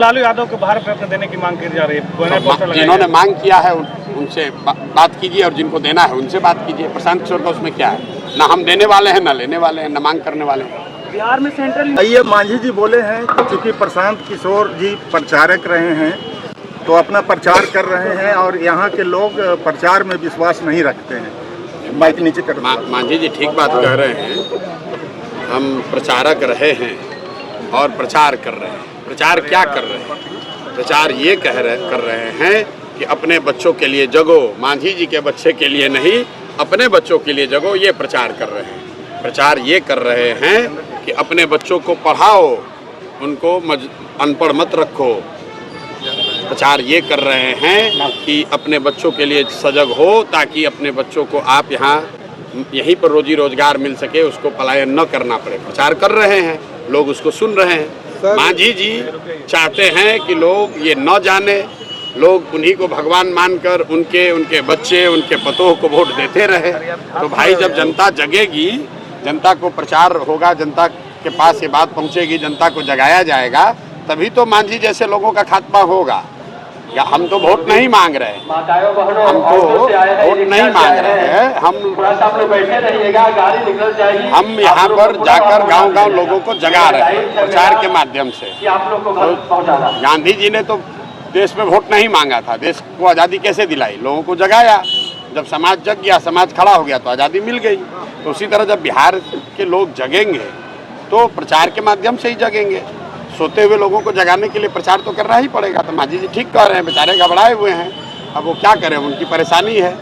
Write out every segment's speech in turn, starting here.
लालू यादव को भारत रत्न देने की मांग की जा रही है। जिन्होंने मांग किया है उनसे बात कीजिए और जिनको देना है उनसे बात कीजिए। प्रशांत किशोर का उसमें क्या है? ना हम देने वाले हैं, ना लेने वाले हैं, ना मांग करने वाले हैं। बिहार में सेंट्रल ये मांझी जी बोले हैं क्योंकि प्रशांत किशोर जी प्रचारक रहे हैं तो अपना प्रचार कर रहे हैं और यहाँ के लोग प्रचार में विश्वास नहीं रखते हैं। माइक नीचे कर। मांझी जी ठीक बात कह रहे हैं। हम प्रचारक रहे हैं और प्रचार कर रहे हैं। प्रचार क्या कर रहे हैं? प्रचार ये कर रहे हैं कि अपने बच्चों के लिए जगो। मांझी जी के बच्चे के लिए नहीं, अपने बच्चों के लिए जगो, ये प्रचार कर रहे हैं। प्रचार ये कर रहे हैं कि अपने बच्चों को पढ़ाओ, उनको अनपढ़ मत रखो। प्रचार ये कर रहे हैं कि अपने बच्चों के लिए सजग हो ताकि अपने बच्चों को आप यहाँ यहीं पर रोजी रोजगार मिल सके, उसको पलायन न करना पड़े। प्रचार कर रहे हैं, लोग उसको सुन रहे हैं। मांझी जी चाहते हैं कि लोग ये न जाने, लोग उन्हीं को भगवान मानकर उनके बच्चे, उनके पतों को वोट देते रहे। तो भाई जब जनता जगेगी, जनता को प्रचार होगा, जनता के पास ये बात पहुंचेगी, जनता को जगाया जाएगा, तभी तो मांझी जैसे लोगों का खात्मा होगा। या हम तो वोट नहीं मांग रहे हैं, वोट नहीं मांग रहे हैं। हम यहाँ पर जाकर गांव-गांव लोगों को जगा रहे हैं प्रचार के माध्यम से। तो गांधी जी ने तो देश में वोट नहीं मांगा था, देश को आज़ादी कैसे दिलाई? लोगों को जगाया। जब समाज जग गया, समाज खड़ा हो गया तो आज़ादी मिल गई। तो उसी तरह जब बिहार के लोग जगेंगे तो प्रचार के माध्यम से ही जगेंगे। सोते हुए लोगों को जगाने के लिए प्रचार तो करना ही पड़ेगा। तो मांझी जी ठीक कह रहे हैं, बेचारे घबराए हुए हैं। अब वो क्या करें, उनकी परेशानी है।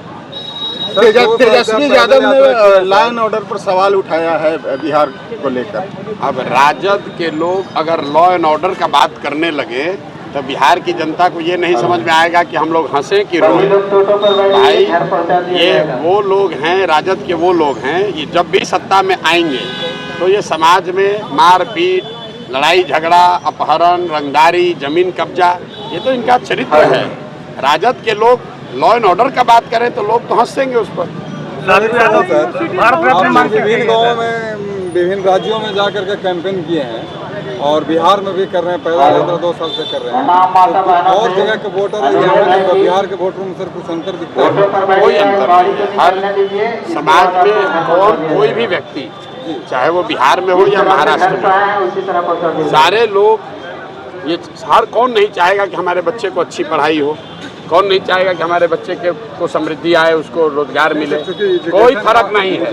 तेजस्वी यादव ने लॉ एंड ऑर्डर पर सवाल उठाया है बिहार को लेकर। अब राजद के लोग अगर लॉ एंड ऑर्डर का बात करने लगे तो बिहार की जनता को ये नहीं समझ में आएगा कि हम लोग हंसें कि रोएं। भाई ये वो लोग हैं, राजद के वो लोग हैं, ये जब भी सत्ता में आएंगे तो ये समाज में मारपीट, लड़ाई झगड़ा, अपहरण, रंगदारी, जमीन कब्जा, ये तो इनका चरित्र है। राजद के लोग लॉ एंड ऑर्डर का बात करें तो लोग तो हंसेंगे उस पर। विभिन्न गाँवों में, विभिन्न राज्यों में जाकर के कैंपेन किए हैं और बिहार में भी कर रहे हैं। पहला यात्रा 2 साल से कर रहे हैं। तो और जगह के वोटर और बिहार के वोटरों में सर कुछ अंतर दिखता है? कोई अंतर नहीं। हर समाज में कोई भी व्यक्ति, चाहे वो बिहार में हो या महाराष्ट्र में, सारे लोग ये हर कौन नहीं चाहेगा कि हमारे बच्चे को अच्छी पढ़ाई हो? कौन नहीं चाहेगा कि हमारे बच्चे को समृद्धि आए, उसको रोजगार मिले? कोई फर्क नहीं है।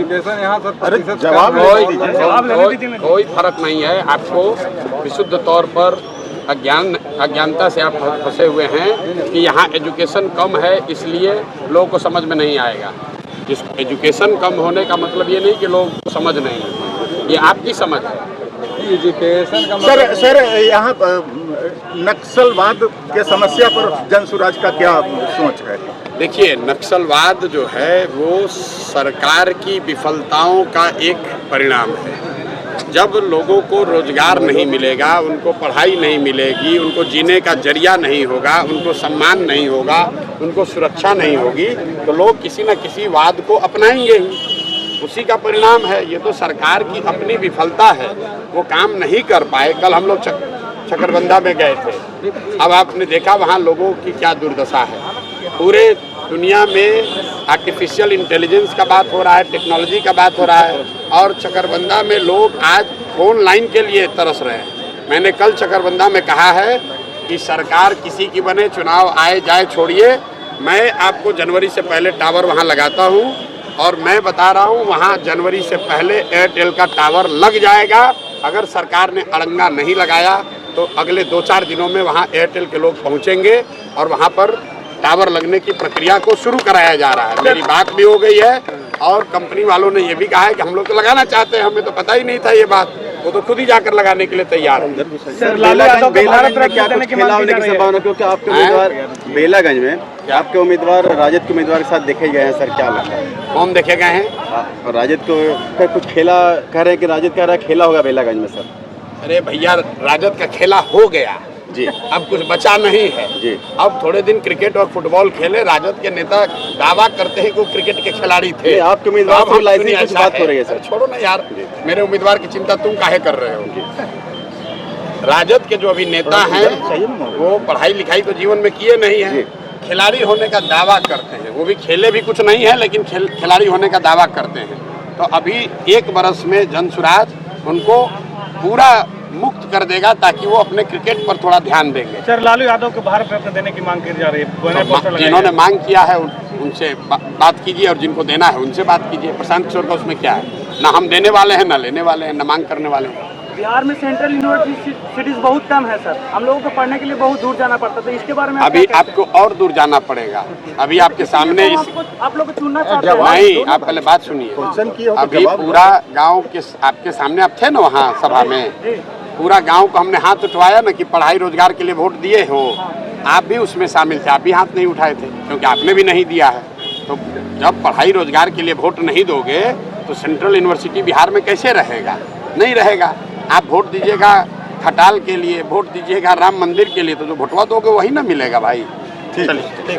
कोई फर्क नहीं है। आपको विशुद्ध तौर पर अज्ञानता से आप फंसे हुए हैं कि यहाँ एजुकेशन कम है इसलिए लोगों को समझ में नहीं आएगा। जिस एजुकेशन कम होने का मतलब ये नहीं कि लोग समझ नहीं है, ये आपकी समझ है। एजुकेशन का सर यहाँ नक्सलवाद के समस्या पर जनसुराज का क्या सोच है? देखिए, नक्सलवाद जो है वो सरकार की विफलताओं का एक परिणाम है। जब लोगों को रोजगार नहीं मिलेगा, उनको पढ़ाई नहीं मिलेगी, उनको जीने का जरिया नहीं होगा, उनको सम्मान नहीं होगा, उनको सुरक्षा नहीं होगी, तो लोग किसी न किसी वाद को अपनाएंगे ही। उसी का परिणाम है। ये तो सरकार की अपनी विफलता है, वो काम नहीं कर पाए। कल हम लोग चकरबंदा में गए थे। अब आपने देखा वहाँ लोगों की क्या दुर्दशा है। पूरे दुनिया में आर्टिफिशियल इंटेलिजेंस का बात हो रहा है, टेक्नोलॉजी का बात हो रहा है, और चकरबंदा में लोग आज फोन लाइन के लिए तरस रहे हैं। मैंने कल चकरबंदा में कहा है कि सरकार किसी की बने, चुनाव आए जाए छोड़िए, मैं आपको जनवरी से पहले टावर वहाँ लगाता हूँ और मैं बता रहा हूँ वहाँ जनवरी से पहले एयरटेल का टावर लग जाएगा। अगर सरकार ने अड़ंगा नहीं लगाया तो अगले 2-4 दिनों में वहाँ एयरटेल के लोग पहुँचेंगे और वहाँ पर टावर लगने की प्रक्रिया को शुरू कराया जा रहा है। मेरी बात भी हो गई है और कंपनी वालों ने ये भी कहा है कि हम लोग तो लगाना चाहते हैं, हमें तो पता ही नहीं था ये बात, वो तो खुद ही जाकर लगाने के लिए तैयार है। क्योंकि आपके उम्मीदवार बेलागंज में आपके उम्मीदवार राजद के उम्मीदवार के साथ देखे गए हैं सर, क्या लगता है? कौन देखे गए हैं? और राजद को कुछ खेला कह रहे हैं कि राजद कह रहा है खेला होगा बेलागंज में सर। अरे भैया, राजद का खेला हो गया जी, अब कुछ बचा नहीं है जी। अब थोड़े दिन क्रिकेट और फुटबॉल खेले। राजद के नेता दावा करते हैं कि वो क्रिकेट के खिलाड़ी थे। आपके उम्मीदवार से लाइसेंस की बात हो रही है सर। छोड़ो ना यार, मेरे उम्मीदवार की चिंता तुम काहे कर रहे हो? राजद के जो अभी नेता हैं वो पढ़ाई लिखाई तो जीवन में किए नहीं हैं, खिलाड़ी होने का दावा करते हैं। वो भी खेले भी कुछ नहीं है, लेकिन खिलाड़ी होने का दावा करते हैं। तो अभी 1 बरस में जनसुराज उनको पूरा मुक्त कर देगा ताकि वो अपने क्रिकेट पर थोड़ा ध्यान देंगे। सर, लालू यादव को बाहर रत्न देने की मांग की जा रही है। तो जिन्होंने मांग किया है उनसे बात कीजिए, और जिनको देना है उनसे बात कीजिए। प्रशांत किशोर का उसमें क्या है? ना हम देने वाले हैं, ना लेने वाले हैं, ना मांग करने वाले हैं। बिहार में सेंट्रल यूनिवर्सिटीज बहुत कम है सर, हम लोगों को पढ़ने के लिए बहुत दूर जाना पड़ता था। इसके बारे में अभी आपको और दूर जाना पड़ेगा। अभी आपके सामने आप लोग को चुनना चाहते हैं? नहीं, आप पहले बात सुनिए। अभी पूरा गांव के आपके सामने आप थे ना वहाँ सभा में, पूरा गांव को हमने हाथ उठवाया ना कि पढ़ाई रोजगार के लिए वोट दिए हो। आप भी उसमें शामिल थे, आप भी हाथ नहीं उठाए थे क्योंकि आपने भी नहीं दिया है। तो जब पढ़ाई रोजगार के लिए वोट नहीं दोगे तो सेंट्रल यूनिवर्सिटी बिहार में कैसे रहेगा? नहीं रहेगा। आप वोट दीजिएगा खटाल के लिए, वोट दीजिएगा राम मंदिर के लिए, तो जो वोटवा दोगे वही ना मिलेगा भाई। चलिए।